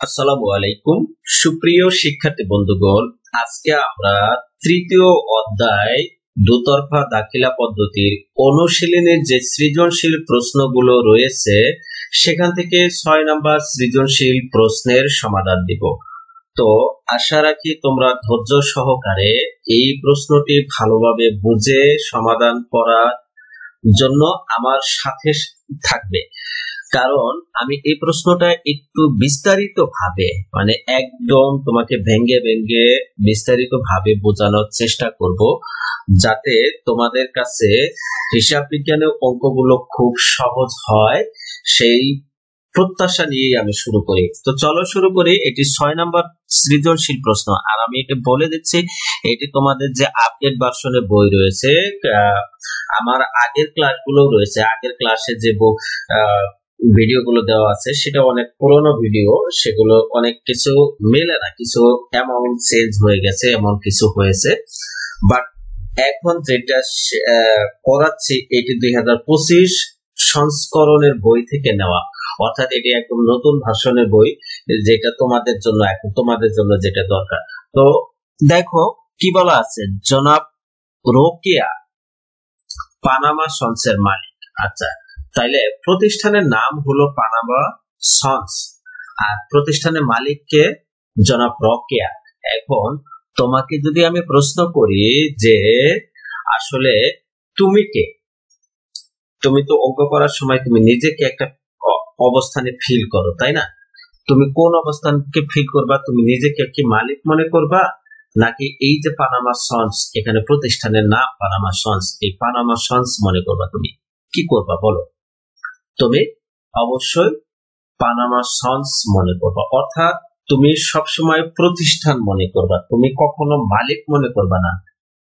আসসালামু আলাইকুম সুপ্রিয় শিক্ষার্থী বন্ধুগণ, আজকে আমরা তৃতীয় অধ্যায় দুতরফা দাখিলা পদ্ধতির অনুশীলনের যে সৃজনশীল প্রশ্নগুলো রয়েছে সেখান থেকে 6 নম্বর সৃজনশীল প্রশ্নের সমাধান দিব। তো আশা রাখি তোমরা ধৈর্য সহকারে এই প্রশ্নটি ভালোভাবে বুঝে সমাধান করার জন্য আমার সাথে থাকবে, কারণ আমি এই প্রশ্নটা একটু বিস্তারিত ভাবে একদম তোমাকে ভেঙ্গে ভেঙ্গে বিস্তারিত ভাবে বোঝানোর চেষ্টা করব, যাতে তোমাদের কাছে হিসাব বিজ্ঞানের অঙ্কগুলো খুব সহজ হয়। সেই প্রত্যাশা নিয়েই আমি শুরু করি। তো চলো শুরু করি। এটি 6 নম্বর সৃজনশীল প্রশ্ন, আর আমি এটা বলে দিচ্ছি, এটি তোমাদের যে আপডেট ভার্সনে বই রয়েছে, আমার আগের ক্লাসগুলো রয়েছে, আগের ক্লাসে যে ভিডিওগুলো দেওয়া আছে সেটা অনেক পুরনো ভিডিও, সেগুলো অনেক কিছু মেলে না, কিছু অ্যামাউন্ট চেঞ্জ হয়ে গেছে, এমন কিছু হয়েছে। বাট এখন যেটা করাচ্ছি এটি 2025 সংস্করণের বই থেকে নেওয়া, অর্থাৎ এটি একদম নতুন ভার্সনের বই, যেটা তোমাদের জন্য এখন তোমাদের জন্য যেটা দরকার। তো দেখো কি বলা আছে, জনাব রোকেয়া পানামা সন্সের মালিক। আচ্ছা, তাইলে প্রতিষ্ঠানের নাম হলো পানামা সন্স, আর প্রতিষ্ঠানের মালিককে জনাব রোকেয়া। এখন তোমাকে যদি আমি প্রশ্ন করি যে আসলে তুমি কে, তুমি তো অঙ্ক করার সময় তুমি নিজেকে একটা অবস্থানে ফিল করো, তাই না? তুমি কোন অবস্থানকে ফিল করবা? তুমি নিজেকে কি মালিক মনে করবা, নাকি এই যে পানামা সন্স, এখানে প্রতিষ্ঠানের নাম পানামা সন্স, এই পানামা সন্স মনে করবা? তুমি কি করবা বলো? তুমি অবশ্যই পানামা সন্স মনে করবা, অর্থাৎ তুমি সবসময় প্রতিষ্ঠান মনে করবা, তুমি কখনো মালিক মনে করবা না।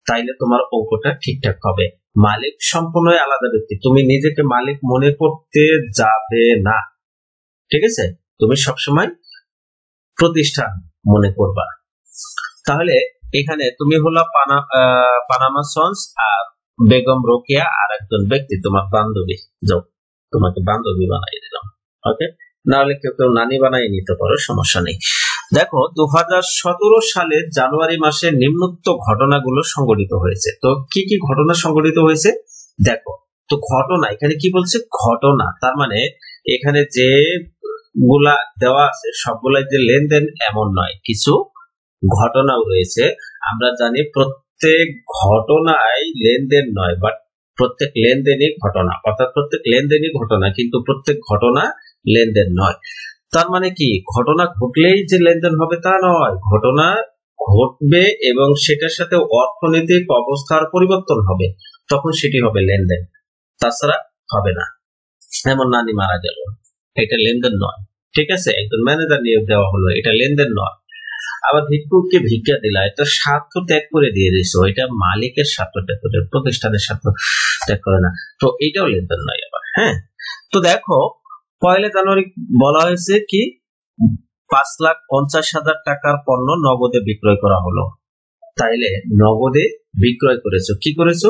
তাইলে তোমার অঙ্কটা ঠিকঠাক হবে। মালিক সম্পূর্ণই আলাদা ব্যক্তি, তুমি নিজেকে মালিক মনে করতে যাবে না, ঠিক আছে? তুমি সবসময় প্রতিষ্ঠান মনে করবা। তাহলে এখানে তুমি হলো পানামা সন্স, আর বেগম রোকেয়া আর একজন ব্যক্তি তোমার বান্ধবী। যাও, তোমাকে বান্ধবী বানিয়ে দিলাম, ওকে? নাহলে কেউ নানি বানিয়ে নিতে পারো, সমস্যা নেই। দেখো 2017 সালের জানুয়ারি মাসে নিম্নোক্ত ঘটনাগুলো সংঘটিত হয়েছে। তো কি কি ঘটনা সংঘটিত হয়েছে দেখো। তো ঘটনা এখানে কি বলছে, ঘটনা, তার মানে এখানে যে গুলা দেওয়া আছে সবগুলাই যে লেনদেন এমন নয়, কিছু ঘটনাও রয়েছে। আমরা জানি প্রত্যেক ঘটনায় লেনদেন নয়, বাট প্রত্যেক লেনদেনই ঘটনা, অর্থাৎ প্রত্যেক লেনদেনই ঘটনা, কিন্তু প্রত্যেক ঘটনা লেনদেন নয়। তার মানে কি, ঘটনা ঘটলেই যে লেনদেন হবে তা নয়, ঘটনা ঘটবে এবং সেটার সাথে অর্থনৈতিক অবস্থার পরিবর্তন হবে, তখন সেটি হবে লেনদেন, তাছাড়া হবে না। যেমন নানি মারা গেল, এটা লেনদেন নয়, ঠিক আছে? একজন ম্যানেজার নিয়োগ দেওয়া হলো, এটা লেনদেন নয়। আবার ভিক্ষুককে ভিক্ষা দিলা, এটা স্বার্থ ত্যাগ করে দিয়ে দিছো, এটা মালিকের স্বার্থ ত্যাগ করে, প্রতিষ্ঠানের স্বার্থ ত্যাগ করে না, তো এটাও লেনদেন নয় আবার। হ্যাঁ, তো দেখো 1 জানুয়ারি বলা হয়েছে কি, 5,50,000 টাকার পণ্য নগদে বিক্রয় করা হলো। তাইলে নগদে বিক্রয় করেছো, কি করেছো?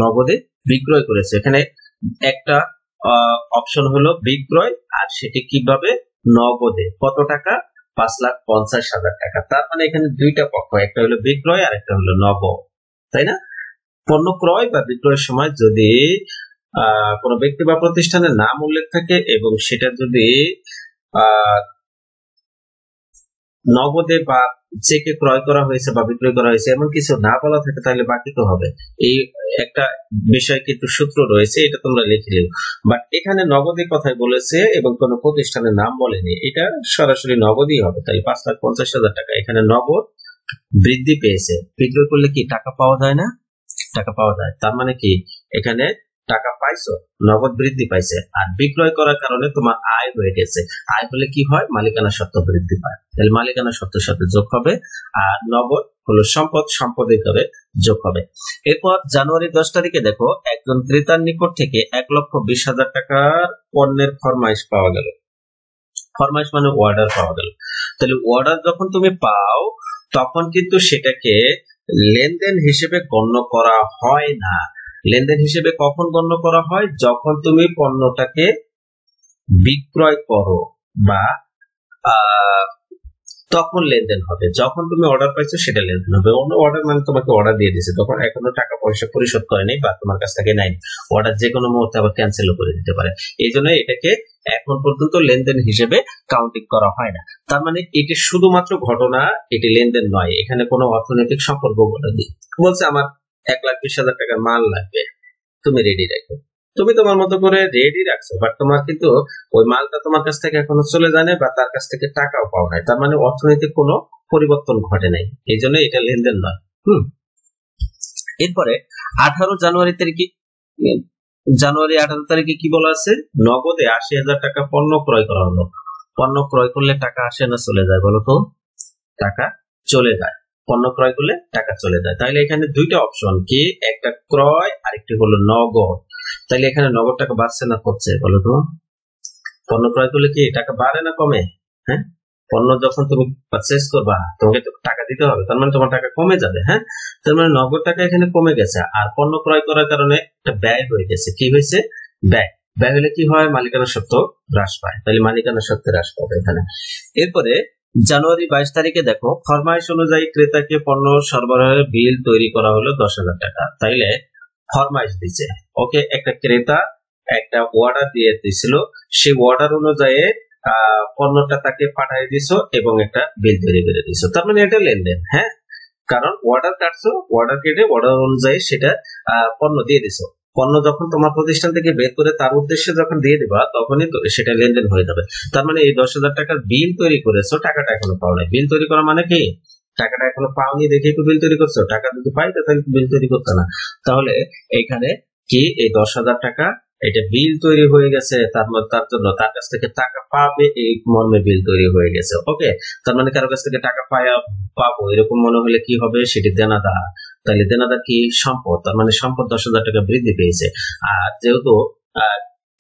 নগদে বিক্রয় করেছো। এখানে একটা অপশন হলো বিক্রয়, আর সেটি কিভাবে? নগদে। কত টাকা? 5,50,000 টাকা। তার মানে এখানে দুইটা পক্ষ, একটা হলো বিক্রয় আর একটা হলো নগদ, তাই না? পণ্য ক্রয় বা বিক্রয়ের সময় যদি কোনো ব্যক্তি বা প্রতিষ্ঠানের নাম উল্লেখ থাকে এবং সেটা যদি নগদে বা চেকে ক্রয় করা হয়েছে বা বিক্রয় করা হয়েছে এমন কিছু না বলা থাকে, তাহলে বাকি তো হবে। এই একটা বিষয় কিন্তু সূত্র রয়েছে, এটা তোমরা লিখে নিও। বাট এখানে নগদের কথাই বলেছে এবং কোনো প্রতিষ্ঠানের নাম বলেনি, এটা সরাসরি নগদই হবে। তাই 5,50,000 টাকা, এখানে নগদ বৃদ্ধি পেয়েছে। বিক্রয় করলে কি টাকা পাওয়া যায় না? টাকা পাওয়া যায়, তার মানে কি এখানে টাকা পাইছো, নগদ বৃদ্ধি পাইছে। আর বিক্রয় করার কারণে তোমার আয় হয়ে গেছে। আয় হলে কি হয়? মালিকানা সত্ত্ব বৃদ্ধি পায়, তাহলে মালিকানা সত্ত্বের সাথে যোগ হবে, আর নগদ হলো সম্পদ, সম্পদের করে যোগ হবে। এরপর জানুয়ারি 10 তারিখে দেখো, একজন ক্রেতার নিকট থেকে 1,20,000 টাকার পণ্যের ফরমাইশ পাওয়া গেল। ফরমাইশ মানে অর্ডার পাওয়া গেল। তাহলে অর্ডার যখন তুমি পাও তখন কিন্তু সেটাকে লেনদেন হিসেবে গণ্য করা হয় না। লেনদেন হিসেবে কখন গণ্য করা হয়? যখন তুমি পণ্যটাকে বিক্রয় করো বা তখন লেনদেন হবে। যখন তুমি অর্ডার পাইছো সেটা লেনদেন হবে। অন্য অর্ডার মানে তোমাকে অর্ডার দিয়ে দিয়েছে, তখন এখনো টাকা পয়সা পরিশোধ করেনি বা তোমার কাছ থেকে নেয়নি, অর্ডার যে কোনো মুহূর্তে আবার ক্যান্সেলও করে দিতে পারে। এই জন্য এটাকে এখন পর্যন্ত লেনদেন হিসেবে কাউন্টিং করা হয় না। তার মানে এটি শুধুমাত্র ঘটনা, এটি লেনদেন নয়। এখানে কোনো অর্থনৈতিক সম্পর্ক বলছে আমার 1,20,000 টাকার মাল লাগবে, তুমি রেডি রাখো। তুমি তোমার মতো করে রেডি রাখছো, বাট তোমার কিন্তু ওই মালটা তোমার কাছ থেকে এখনো চলে যায় না বা তার কাছ থেকে টাকাও পাও নাই। তার মানে অর্থনৈতিক কোনো পরিবর্তন ঘটে নাই, এই জন্য এটা লেনদেন নয়। এরপরে 18 জানুয়ারি তারিখে জানুয়ারি 18 তারিখে কি বলা আছে? নগদে 80,000 টাকা পণ্য ক্রয় করা হলো। পণ্য ক্রয় করলে টাকা আসে না চলে যায় বলো তো? টাকা চলে যায়। পণ্য ক্রয় করলে টাকা চলে যায়। তাহলে এখানে দুইটা অপশন, কি একটা ক্রয় আর একটি হলো নগদ। তাহলে এখানে নগদ টাকা বাড়ছে না কমছে বলো তো? পণ্য ক্রয় করলে কি টাকা বাড়ে না কমে? হ্যাঁ, পণ্য যখন তুমি পারচেজ করবা তোমাকে তো টাকা দিতে হবে, তার মানে তোমার টাকা কমে যাবে। হ্যাঁ, তার মানে নগদ টাকা এখানে কমে গেছে, আর পণ্য ক্রয় করার কারণে একটা ব্যয় হয়ে গেছে। কি হয়েছে? ব্যয়। ব্যয় হলে কি হয়? মালিকানা সত্ত্ব হ্রাস পায়। তাহলে মালিকানা সত্ত্বে হ্রাস পাবে এখানে। এরপরে জানুয়ারি 22 তারিখে দেখো, ফরমাইশ অনুযায়ী ক্রেতাকে পণ্য সরবরাহের বিল তৈরি করা হলো 10,000 টাকা। তাইলে ফরমাইশ দিচ্ছে, ওকে, একটা ক্রেতা একটা অর্ডার দিয়ে দিছিল, সেই অর্ডার অনুযায়ী পণ্যটা তাকে পাঠিয়ে দিছো এবং একটা বিল তৈরি করে দিছো। তার মানে এটা লেনদেন। হ্যাঁ, কারণ অর্ডার কাটছো, অর্ডার কেটে অর্ডার অনুযায়ী সেটা পণ্য দিয়ে দিছো। পণ্য যখন তোমার প্রতিষ্ঠান থেকে বের করে তার উদ্দেশ্যে যখন দিয়ে দিবা, তখনই সেটা লেনদেন হয়ে যাবে। তার মানে এই 10,000 টাকার বিল তৈরি করেছো, টাকাটা এখনো পাও নাই। বিল তৈরি করা মানে কি? টাকাটা এখনো পাওনি দেখে একটু বিল তৈরি করছো। টাকা যদি পাইতো তাহলে বিল তৈরি করতো না। তাহলে এখানে কি এই 10,000 টাকা এটা বিল তৈরি হয়ে গেছে, তার জন্য তার কাছ থেকে টাকা পাবে এই মর্মে বিল তৈরি হয়ে গেছে। ওকে, তার মানে কারো কাছ থেকে টাকা পাবো এরকম মনে হলে কি হবে? সেটি দেনাদার। তাহলে দেনাদার কি? সম্পদ। তার মানে সম্পদ 10,000 টাকা বৃদ্ধি পেয়েছে। আর যেহেতু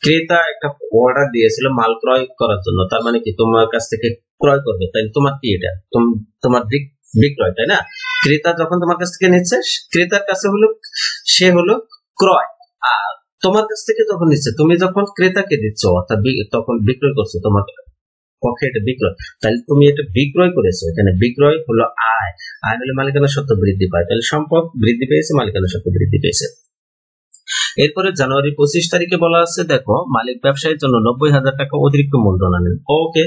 ক্রেতা একটা অর্ডার দিয়েছিল মাল ক্রয় করার জন্য, তার মানে কি তোমার কাছ থেকে ক্রয় করবে, তাই তোমার কি এটা তোমার বিক্রয়, তাই না? ক্রেতা যখন তোমার কাছ থেকে নিচ্ছে, ক্রেতার কাছে হলো সে হলো ক্রয়, আর তোমার কাছ থেকে যখন নিচ্ছে, তুমি যখন ক্রেতাকে দিচ্ছ অর্থাৎ তখন বিক্রয় করছো, তোমার পক্ষে এটা বিক্রয়। তাহলে তুমি এটা বিক্রয় করেছো। এখানে বিক্রয় হলো আয়, আয় হলে মালিকানা সত্ত্ব বৃদ্ধি পায়। তাহলে সম্পদ বৃদ্ধি পেয়েছে, মালিকানা সত্ত্ব বৃদ্ধি পেয়েছে। এরপরে জানুয়ারি 25 তারিখে বলা আছে, দেখো মালিক ব্যবসায়ীর জন্য 90,000 টাকা অতিরিক্ত মূলধন আনেন। ওকে,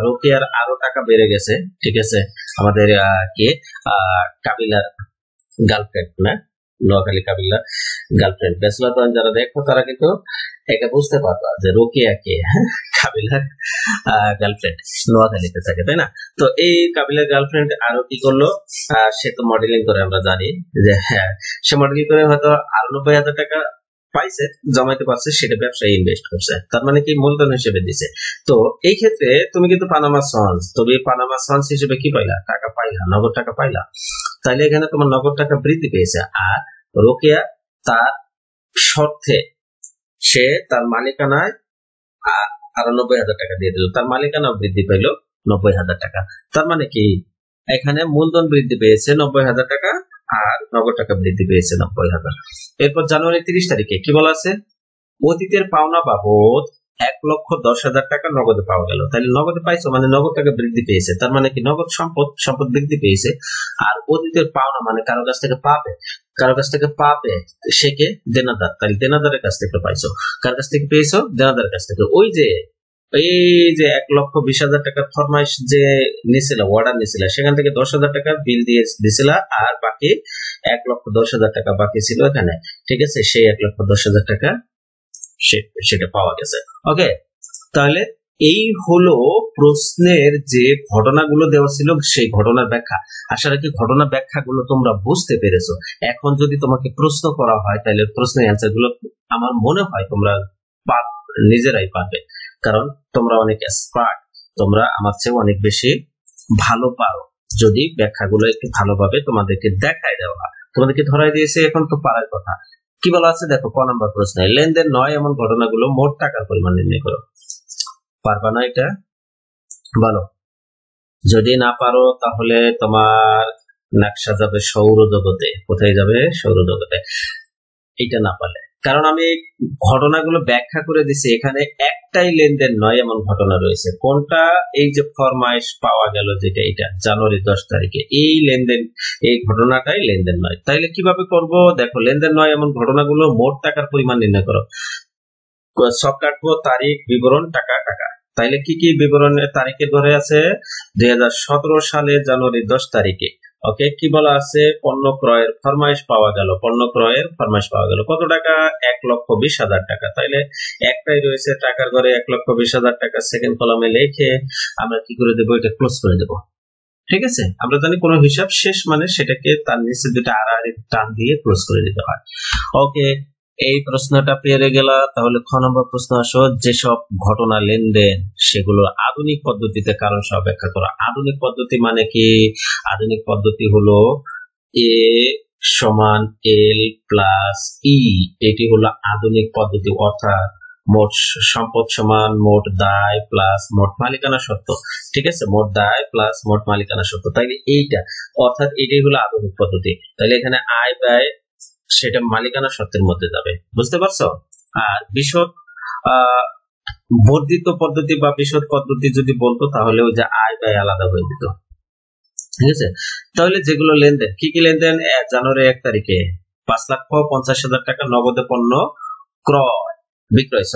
রোকেয়ার আরো টাকা বেড়ে গেছে। ঠিক আছে, আমাদের কে কাবিলার গার্লফ্রেন্ড না, নোয়াখালী কাবিলার গার্লফ্রেন্ড। ব্যাচেলর পয়েন্ট যারা দেখো তারা কিন্তু এটা বুঝতে পারবা যে রোকেয়া কে, কাবিলার গার্লফ্রেন্ড, নোয়াখালীতে থাকে, তাই না? তো এই কাবিলার গার্লফ্রেন্ড আরো কি করলো? সে তো মডেলিং করে, আমরা জানি যে হ্যাঁ, সে মডেলিং করে হয়তো আরো 90,000 টাকা পাইছে, জমাইতে পারছে, সেটা ব্যবসায় ইনভেস্ট করছে। তার মানে কি? মূলধন হিসেবে দিছে। তো এই ক্ষেত্রে তুমি কিন্তু পানামা সন্স, তুমি পানামা সন্স হিসেবে কি পাইলা? টাকা পাইলা, নগদ টাকা পাইলা। তাহলে এখানে তোমার নগদ টাকা বৃদ্ধি পেয়েছে। আর রোকেয়া তার শর্তে সে তার মালিকানায় আরো 90,000 টাকা দিয়ে দিল, তার মালিকানাও বৃদ্ধি পেল 90,000 টাকা। তার মানে কি? এখানে মূলধন বৃদ্ধি পেয়েছে 90,000 টাকা আর নগদ টাকা বৃদ্ধি পেয়েছে 90,000। এরপর জানুয়ারি 30 তারিখে কি বলা আছে? অতীতের পাওনা বাবদ 1,10,000 টাকা নগদে পাওয়া গেল। তাহলে নগদে পাইছো মানে নগদ টাকা বৃদ্ধি পেয়েছে। তার মানে কি? নগদ সম্পদ বৃদ্ধি পেয়েছে। আর অতীতের পাওনা মানে কারো কাছ থেকে পাবে, সে কে? দেনাদার। তাহলে দেনাদারের কাছ থেকে পাইছো। কার কাছ থেকে পেয়েছো? দেনাদারের কাছ থেকে। ওই যে 1,20,000 টাকার ফরমাইশ যে নিছিল, অর্ডার নিছিল, সেখান থেকে 10,000 টাকা বিল দিয়ে দিছিল, আর বাকি 1,10,000 টাকা বাকি ছিল এখানে। ঠিক আছে, সেই 1,10,000 টাকা সেটা পাওয়া গেছে। ওকে, তাহলে এই হলো প্রশ্নের যে ঘটনাগুলো দেওয়া ছিল সেই ঘটনার ব্যাখ্যা। আশা রাখি ঘটনা ব্যাখ্যাগুলো তোমরা বুঝতে পেরেছো। এখন যদি তোমাকে প্রশ্ন করা হয়, তাহলে প্রশ্নের অ্যান্সার গুলো আমার মনে হয় তোমরা নিজেরাই পারবে, কারণ তোমরা অনেক এক্সপার্ট, তোমরা আমার চেয়ে অনেক বেশি ভালো পারো। যদি ব্যাখ্যাগুলো একটু ভালোভাবে তোমাদেরকে দেখায় দেওয়া, তোমাদেরকে ধরাই দিয়েছে, এখন তো পারার কথা। কি বলা আছে দেখো, ক নম্বর প্রশ্নে, লেনদেন নয় এমন ঘটনাগুলো মোট টাকার পরিমাণ নির্ণয় করো। পারবা না এটা? বলো। যদি না পারো তাহলে তোমার নাকশা যাবে সৌরজগতে। কোথায় যাবে? সৌরজগতে। এটা না পারলে, কারণ আমি ঘটনাগুলো ব্যাখ্যা করে দিছি, এখানে একটাই লেনদেন নয় এমন ঘটনা রয়েছে। কোনটা? এই যে ফরমাইশ পাওয়া গেল যেটা, এটা জানুয়ারি 10 তারিখে, এই লেনদেন, এই ঘটনাটাই লেনদেন নয়। তাইলে কিভাবে করব? দেখো, লেনদেন নয় এমন ঘটনাগুলো মোট টাকার পরিমাণ নির্ণয় করো। সব কাটবো, তারিখ, বিবরণ, টাকা, টাকা। তাইলে কি কি বিবরণের তারিখে ধরে আছে? 2017 সালে জানুয়ারি 10 তারিখে। ওকে, কি বলা আছে? পণ্য ক্রয়ের ফরমাইশ পাওয়া গেল। পণ্য ক্রয়ের ফরমাইশ পাওয়া গেল কত টাকা? 1,20,000 টাকা। তাইলে একটাই রয়েছে টাকার ঘরে 1,20,000 টাকা। সেকেন্ড কলামে লিখে আমরা কি করে দেবো? এটা ক্লোজ করে দেবো। ঠিক আছে, আমরা জানি কোনো হিসাব শেষ মানে সেটাকে তার নিচে দুটো আড়াআড়ি টান দিয়ে ক্লোজ করে দিতে হয়। ওকে, এই প্রশ্নটা পেরে গেল। তাহলে খ নম্বর প্রশ্ন আসো, যেসব ঘটনা লেনদেন সেগুলো আধুনিক পদ্ধতিতে কারণ সহ ব্যাখ্যা করো। আধুনিক পদ্ধতি মানে কি? আধুনিক পদ্ধতি হলো এ সমান এল প্লাস ই, এটি হলো আধুনিক পদ্ধতি। অর্থাৎ মোট সম্পদ সমান মোট দায় প্লাস মোট মালিকানা সত্ত্ব। ঠিক আছে, মোট দায় প্লাস মোট মালিকানা সত্ত্ব। তাইলে এইটা, অর্থাৎ এটাই হলো আধুনিক পদ্ধতি। তাইলে এখানে আয় ব্যয় সেটা মালিকানা সত্ত্বের মধ্যে যাবে। বুঝতে পারছো? আর বিশদ বর্ধিত পদ্ধতি বা বিশদ পদ্ধতি যদি বলতো তাহলে ওই যে আয় ব্যয় আলাদা হয়ে যেত। ঠিক আছে, তাহলে যেগুলো লেনদেন, কি কি লেনদেন? জানুয়ারি 1 তারিখে 5,50,000 টাকা নগদে পণ্য বিক্রয়,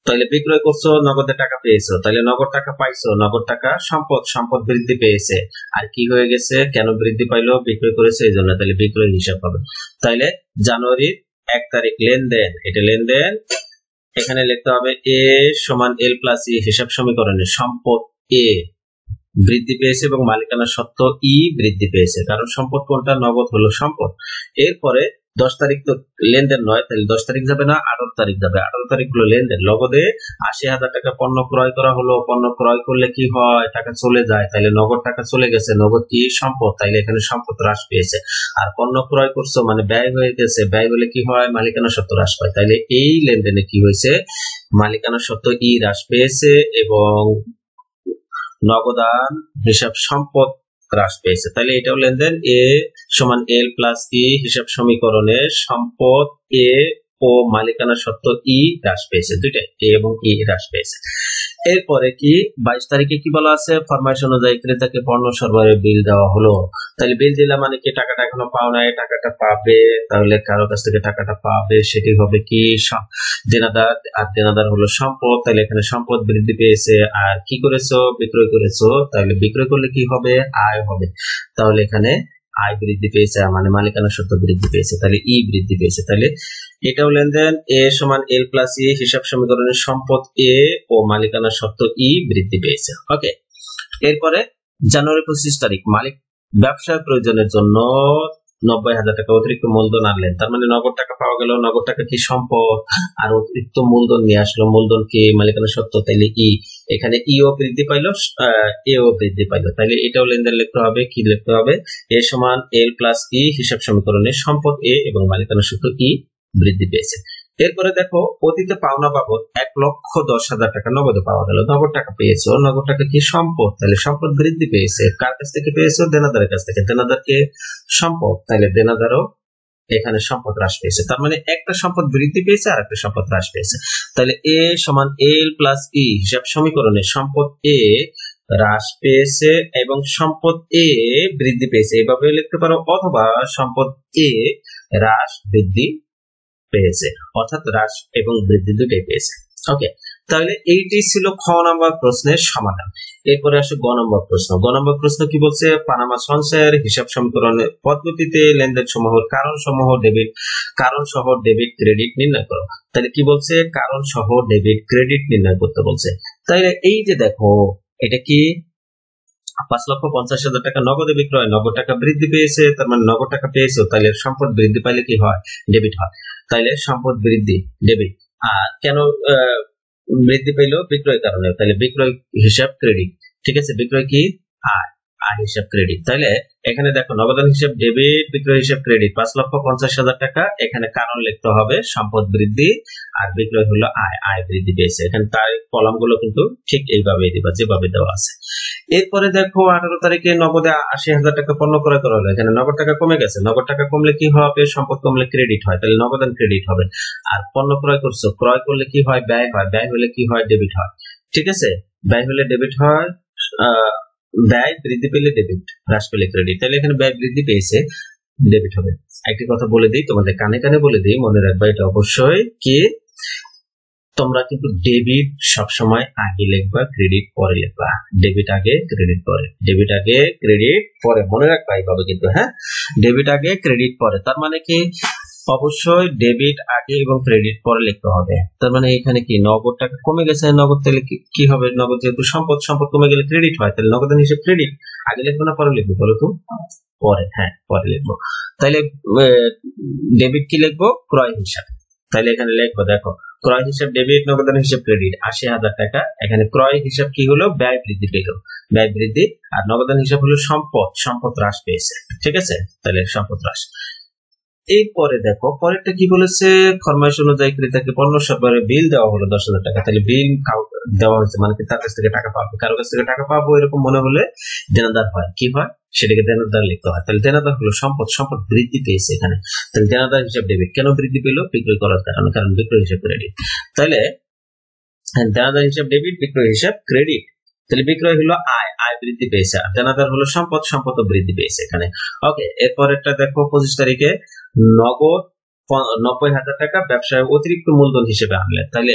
তাহলে বিক্রয় করছো, নগদে টাকা পেয়েছো, তাহলে নগদ টাকা পাইছো, নগদ টাকা সম্পদ, সম্পদ বৃদ্ধি পেয়েছে। আর কি হয়ে গেছে? কেন বৃদ্ধি পাইলো? বিক্রয় করেছে এই জন্য, তাহলে বিক্রয় হিসাব হবে। তাইলে জানুয়ারি 1 তারিখ লেনদেন, এটা লেনদেন। এখানে লিখতে হবে এ সমান এল প্লাস ই, হিসাব সমীকরণে সম্পদ এ বৃদ্ধি পেয়েছে এবং মালিকানা সত্ত্ব ই বৃদ্ধি পেয়েছে। কারণ সম্পদ কোনটা? নগদ হলো সম্পদ। এরপরে 10 তারিখ তো লেনদেন নয়, তাহলে 10 তারিখ যাবে না, 18 তারিখ যাবে। 18 তারিখ হলো লেনদেন। নগদে 80,000 টাকা পণ্য ক্রয় করা হলো। পণ্য ক্রয় করলে কি হয়? টাকা চলে যায়, তাহলে নগদ টাকা চলে গেছে। নগদ কি? সম্পদ, তাইলে এখানে সম্পদ হ্রাস পেয়েছে। আর পণ্য ক্রয় করছো মানে ব্যয় হয়ে গেছে, ব্যয় হলে কি হয়? মালিকানা সত্ত্ব হ্রাস পায়। তাইলে এই লেনদেনে কি হয়েছে? মালিকানা সত্ত্ব ই হ্রাস পেয়েছে এবং নগদান হিসাব সম্পদ হ্রাস পেয়েছে। তাহলে এটাও লেনদেন। এ সমান এল প্লাস ই, হিসাব সমীকরণে সম্পদ এ ও মালিকানা সত্ত্ব ই হ্রাস পেয়েছে। দুইটাই এ এবং ই হ্রাস পেয়েছে। এরপরে কি 22 তারিখে কি বলা আছে? ফরমাইশ অনুযায়ী ক্রেতাকে পণ্য সরবরাহের বিল দেওয়া হলো। তাহলে বিল দিলাম মানে কি? টাকাটা এখনো পাও নাই, টাকাটা পাবে। তাহলে কারো কাছ থেকে টাকাটা পাবে, সেটি হবে কি? দেনাদার। আর দেনাদার হলো সম্পদ, তাহলে এখানে সম্পদ বৃদ্ধি পেয়েছে। আর কি করেছো? বিক্রয় করেছো, তাহলে বিক্রয় করলে কি হবে? আয় হবে। তাহলে এখানে আয় বৃদ্ধি পেয়েছে মানে মালিকানা সত্ত্ব বৃদ্ধি পেয়েছে, তাহলে ই বৃদ্ধি পেয়েছে। তাহলে এটাও লেনদেন। এ সমান এল প্লাস ই, হিসাব সমীকরণের সম্পদ এ ও মালিকানা সত্ত্ব ই বৃদ্ধি পেয়েছে। ওকে, এরপরে জানুয়ারি 25 তারিখ মালিক ব্যবসার প্রয়োজনের জন্য 90,000 টাকা অতিরিক্ত মূলধন আনলেন। তার মানে নগদ টাকা পাওয়া গেল। নগদ টাকা কি? সম্পদ। আর অতিরিক্ত মূলধন নিয়ে আসলো। মূলধন কি? মালিকানা সত্ত্ব, তাইলে ই। এখানে ই ও বৃদ্ধি পাইলো, এ ও বৃদ্ধি পাইলো। তাইলে এটাও লেনদেন লিখতে হবে। কি লিখতে হবে? এ সমান এল প্লাস ই, হিসাব সমীকরণে সম্পদ এ এবং মালিকানা সত্ত্ব ই বৃদ্ধি পেয়েছে। এরপরে দেখো, অতীতে পাওনা বাবদ 1,10,000 টাকা নগদে পাওয়া গেল। নগদ টাকা পেয়েছো, নগদ টাকা কি? সম্পদ, তাহলে সম্পদ বৃদ্ধি পেয়েছে। কার কাছ থেকে পেয়েছো? দেনাদারের কাছ থেকে। দেনাদারকে সম্পদ, তাহলে দেনাদারও এখানে সম্পদ হ্রাস পেয়েছে। তার মানে একটা সম্পদ বৃদ্ধি পেয়েছে আর একটা সম্পদ হ্রাস পেয়েছে। তাহলে এ সমান এল প্লাস ই, হিসাব সমীকরণে সম্পদ এ হ্রাস পেয়েছে এবং সম্পদ এ বৃদ্ধি পেয়েছে, এভাবে লিখতে পারো। অথবা সম্পদ এ হ্রাস বৃদ্ধি পেয়েছে, অর্থাৎ হ্রাস এবং বৃদ্ধি দুটোই পেয়েছে। ওকে, তাহলে এইটি ছিল খ নম্বর প্রশ্নের সমাধান। এরপরে আসে গ নম্বর প্রশ্ন। গ নম্বর প্রশ্ন কি বলছে? পানামা সঞ্চয়ের হিসাব সমীকরণের পদ্ধতিতে লেনদেন সমূহের কারণ সহ ডেবিট ক্রেডিট নির্ণয় করো। তাহলে কি বলছে? কারণ সহ ডেবিট ক্রেডিট নির্ণয় করতে বলছে। তাহলে এই যে দেখো, এটা কি? 5,50,000 টাকা নগদে বিক্রয়, নগদ টাকা বৃদ্ধি পেয়েছে। তার মানে নগদ টাকা পেয়েছো, তাহলে সম্পদ বৃদ্ধি পাইলে কি হয়? ডেবিট হয়। তাইলে সম্পদ বৃদ্ধি ডেবিট। আর কেন বৃদ্ধি পেল? বিক্রয় কারণে, তাহলে বিক্রয় হিসাব ক্রেডিট। ঠিক আছে, বিক্রয় কি? আয়। আয় হিসাব ক্রেডিট। তাহলে এখানে দেখো নগদান হিসাব ডেবিট, বিক্রয় হিসাব ক্রেডিট 5,50,000 টাকা। এখানে কারণ লিখতে হবে সম্পদ বৃদ্ধি, আর বিক্রয় হলো আয়, আয় বৃদ্ধি পেয়েছে। এখানে তারিখ কলাম গুলো কিন্তু ঠিক এইভাবে দিবা যেভাবে দেওয়া আছে। এরপরে দেখো 18 তারিখে নগদে 80,000 টাকা পণ্য ক্রয় করা হলো। এখানে নগদ টাকা কমে গেছে, নগদ টাকা কমলে কি হবে? সম্পদ কমলে ক্রেডিট হয়, তাহলে নগদান ক্রেডিট হবে। আর পণ্য ক্রয় করছো, ক্রয় করলে কি হয়? ব্যয় হয়, ব্যয় হলে কি হয়? ডেবিট হয়। ঠিক আছে, ব্যয় হলে ডেবিট হয়, ব্যয় বৃদ্ধি পেলে ডেবিট, হ্রাস পেলে ক্রেডিট। তাহলে এখানে ব্যয় বৃদ্ধি পেয়েছে, ডেবিট হবে। একটি কথা বলে দিই, তোমাদের কানে কানে বলে দিই, মনে রাখবা এটা অবশ্যই, কি তোমরা কিন্তু ডেবিট সবসময় আগে লিখবা, ক্রেডিট পরে লিখবা। ডেবিট আগে, ক্রেডিট পরে, ডেবিট আগে, ক্রেডিট পরে, মনে রাখবা এইভাবে কিন্তু। হ্যাঁ, ডেবিট আগে, ক্রেডিট পরে, তার মানে কি অবশ্যই ডেবিট আগে এবং ক্রেডিট পরে লিখতে হবে। তার মানে এখানে কি নগদ টাকা কমে গেছে, নগদ তাহলে কি হবে? নগদ যেহেতু সম্পদ, সম্পদ কমে গেলে ক্রেডিট হয়, তাহলে নগদান হিসেবে ক্রেডিট আগে লিখবো না পরে লিখবো বলো তো? পরে, হ্যাঁ পরে লিখবো। তাহলে ডেবিট কি লিখবো? ক্রয় হিসাব। তাহলে এখানে লিখবো, দেখো ক্রয় হিসাব ডেবিট, নগদান হিসাব ক্রেডিট 80,000 টাকা। এখানে ক্রয় হিসাব কি হলো? ব্যয় বৃদ্ধি পেল, ব্যয় বৃদ্ধি। আর নগদান হিসাব হলো সম্পদ, সম্পদ হ্রাস পেয়েছে। ঠিক আছে, তাহলে সম্পদ হ্রাস। এরপরে দেখো পরেরটা কি বলেছে? ফরমাইশ অনুযায়ী ক্রেতাকে পণ্য সরবরাহের বিল দেওয়া হলো 10,000 টাকা। তাহলে বিল দেওয়া হয়েছে মানে কি তার কাছ থেকে টাকা পাবো, কারো কাছ থেকে টাকা পাবো এরকম মনে হলে দেনাদার হয়, কি হয়? সেটাকে দেনাদার লিখতে হয়। তাহলে দেনাদার হলো সম্পদ, সম্পদ বৃদ্ধি পেয়েছে এখানে। তাহলে দেনাদার হিসাব ডেবিট। কেন বৃদ্ধি পেলো? বিক্রয় করার কারণে, কারণ বিক্রয় হিসাব ক্রেডিট। তাহলে দেনাদার হিসাব ডেবিট, বিক্রয় হিসাব ক্রেডিট। তাহলে বিক্রয় হলো আয়, আয় বৃদ্ধি পেয়েছে। আর দেনাদার হলো সম্পদ, সম্পদ বৃদ্ধি পেয়েছে এখানে। ওকে, এরপরেরটা দেখো 25 তারিখে নগদ 90,000 টাকা ব্যবসায় অতিরিক্ত মূলধন হিসেবে আনলেন। তাহলে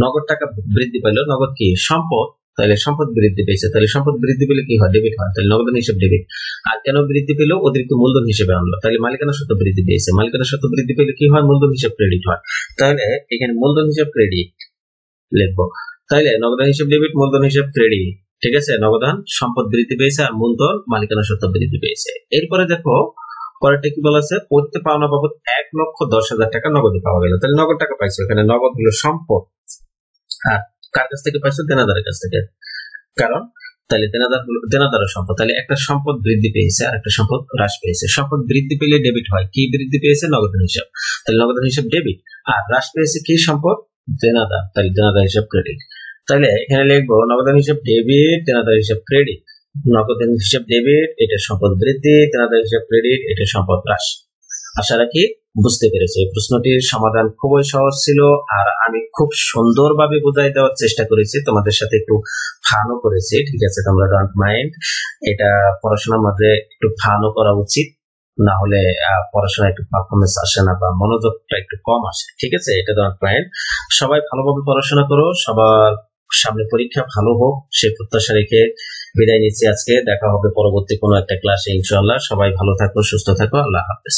নগদ টাকা বৃদ্ধি পেল, নগদ কি? সম্পদ, তাহলে সম্পদ বৃদ্ধি পেয়েছে। তাহলে সম্পদ বৃদ্ধি পেলে কি হয়? ডেবিট হয়, তাহলে নগদান হিসেব ডেবিট। আর কেন বৃদ্ধি পেল? অতিরিক্ত মূলধন হিসেবে আনলো, তাহলে মালিকানা সত্ত্ব বৃদ্ধি পেয়েছে। মালিকানা সত্ত্ব বৃদ্ধি পেলে কি হয়? মূলধন হিসেব ক্রেডিট হয়। তাহলে এখানে মূলধন হিসেব ক্রেডিট লিখবো। তাহলে নগদান হিসেব ডেবিট, মূলধন হিসেব ক্রেডিট। ঠিক আছে, নগদান সম্পদ বৃদ্ধি পেয়েছে, আর মূলধন মালিকানা সত্ত্ব বৃদ্ধি পেয়েছে। এরপরে দেখো পরেরটা কি বলা আছে? পড়তে পাওনা বাবদ 1,10,000 টাকা নগদে পাওয়া গেল। তাহলে নগদ টাকা পাইছো, এখানে নগদ হলো সম্পদ। আর কার কাছ থেকে পাইছো? দেনাদারের কাছ থেকে। কারণ তাহলে দেনাদারের সম্পদ। তাহলে একটা সম্পদ বৃদ্ধি পেয়েছে আর একটা সম্পদ হ্রাস পেয়েছে। সম্পদ বৃদ্ধি পেলে ডেবিট হয়, কি বৃদ্ধি পেয়েছে? নগদান হিসাব। তাহলে নগদান হিসাব ডেবিট। আর হ্রাস পেয়েছে কি সম্পদ? দেনাদার, তাহলে দেনাদার হিসাব ক্রেডিট। তাহলে এখানে লিখবো নগদান হিসাব ডেবিট, দেনাদার হিসাব ক্রেডিট। নগদান হিসাব ডেবিট, এটা সম্পদ বৃদ্ধি, দেনাদার হিসাব ক্রেডিট, এটা সম্পদ হ্রাস। আশা রাখি বুঝতে পেরেছি। এই প্রশ্নটির সমাধান খুবই সহজ ছিল, আর আমি খুব সুন্দরভাবে বোঝাই দেওয়ার চেষ্টা করেছি, তোমাদের সাথে একটু ফানও করেছি। ঠিক আছে, তোমরা ডোন্ট মাইন্ড। এটা পড়াশোনার মধ্যে একটু ফানও করা উচিত, না হলে পড়াশোনায় একটু পারফরমেন্স আসে না বা মনোযোগটা একটু কম আসে। ঠিক আছে, এটা ডোন্ট মাইন্ড। সবাই ভালোভাবে পড়াশোনা করো, সবার সামনে পরীক্ষা ভালো হোক সে প্রত্যাশা রেখে বিদায় নিচ্ছি আজকে। দেখা হবে পরবর্তী কোনো একটা ক্লাসে ইনশাআল্লাহ। সবাই ভালো থাকো, সুস্থ থাকো, আল্লাহ হাফেজ।